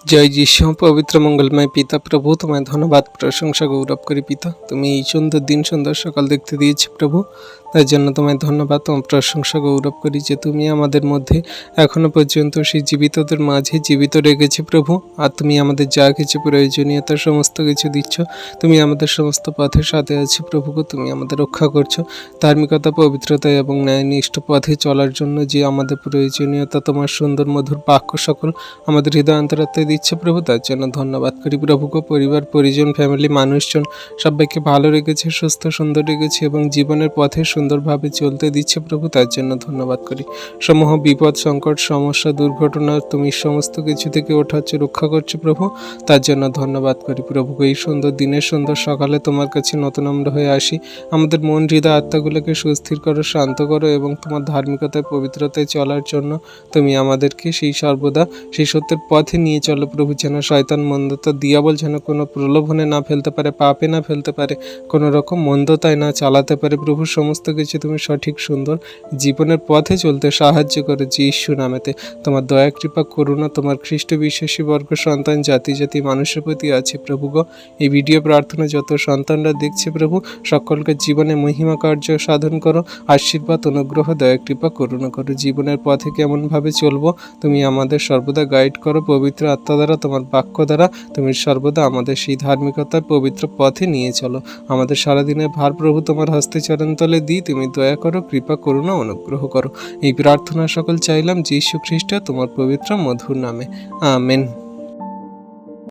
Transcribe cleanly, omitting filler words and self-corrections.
জয় যিশু। পবিত্র মঙ্গলময় পিতা প্রভু, তোমায় ধন্যবাদ, প্রশংসা, গৌরব করি পিতা। তুমি এই সুন্দর দিন, সুন্দর সকাল দেখতে দিয়েছো প্রভু, তার জন্য তোমায় ধন্যবাদ, তোমার প্রশংসা, গৌরব করি যে তুমি আমাদের মধ্যে এখনো পর্যন্ত সেই জীবিতদের মাঝে জীবিত রেখেছে প্রভু। আর তুমি আমাদের যা কিছু প্রয়োজনীয়তা সমস্ত কিছু দিচ্ছ। তুমি আমাদের সমস্ত পথের সাথে আছো প্রভুকে, তুমি আমাদের রক্ষা করছো। ধার্মিকতা, পবিত্রতা এবং ন্যায়নিষ্ঠ পথে চলার জন্য যে আমাদের প্রয়োজনীয়তা, তোমার সুন্দর মধুর বাক্য সকল আমাদের হৃদয় অন্তরাত্মায় দিচ্ছে প্রভু, তার জন্য ধন্যবাদ করি প্রভুকে। পরিবার, পরিজন, ফ্যামিলি, মানুষজন সবাইকে ভালো রেখেছে, সুস্থ সুন্দর রেখেছে এবং জীবনের পথে সুন্দরভাবে চলতে দিচ্ছে প্রভু, তার জন্য ধন্যবাদ করি। সমূহ বিপদ, সংকট, সমস্যা, দুর্ঘটনা তুমি সমস্ত কিছু থেকে ওঠাচ্ছ, রক্ষা করছো প্রভু, তার জন্য ধন্যবাদ করি প্রভুকে। এই সুন্দর দিনের সুন্দর সকালে তোমার কাছে নতনম্র হয়ে আসি। আমাদের মন, হৃদয়, আত্মাগুলোকে সুস্থির করো, শান্ত করো এবং তোমার ধার্মিকতায়, পবিত্রতায় চলার জন্য তুমি আমাদেরকে সেই সর্বদা সেই সত্যের পথে নিয়ে চলো প্রভু। যেন শয়তান, মন্দতা, দিয়াবল যেন কোনো প্রলোভনে না ফেলতে পারে, পাপে না ফেলতে পারে, কোনো রকম মন্দতায় না চালাতে পারে প্রভু। সমস্ত কিছু তুমি সঠিক সুন্দর জীবনের পথে চলতে সাহায্য করো যীশু নামেতে। তোমার দয়া, কৃপা, করুণা তোমার খ্রিস্ট বিশ্বাসী বর্গ সন্তান, জাতি জাতি মানুষের প্রতি আছে প্রভু গো। এই ভিডিও প্রার্থনা যত সন্তানরা দেখছে প্রভু, সকলকে জীবনে মহিমা কার্য সাধন করো, আশীর্বাদ, অনুগ্রহ, দয়া, কৃপা, করুণা করো। জীবনের পথে কেমনভাবে চলবো তুমি আমাদের সর্বদা গাইড করো পবিত্র আত্মা দ্বারা, তোমার বাক্য দ্বারা তুমি সর্বদা আমাদের সেই ধার্মিকতার পবিত্র পথে নিয়ে চলো। আমাদের সারাদিনের ভার প্রভু তোমার হস্তে চরণতলে দিই, তুমি দয়া করো, কৃপা, করুণা, অনুগ্রহ করো। এই প্রার্থনা সকল চাইলাম যীশু খ্রিস্ট তোমার পবিত্র মধুর নামে, আমেন।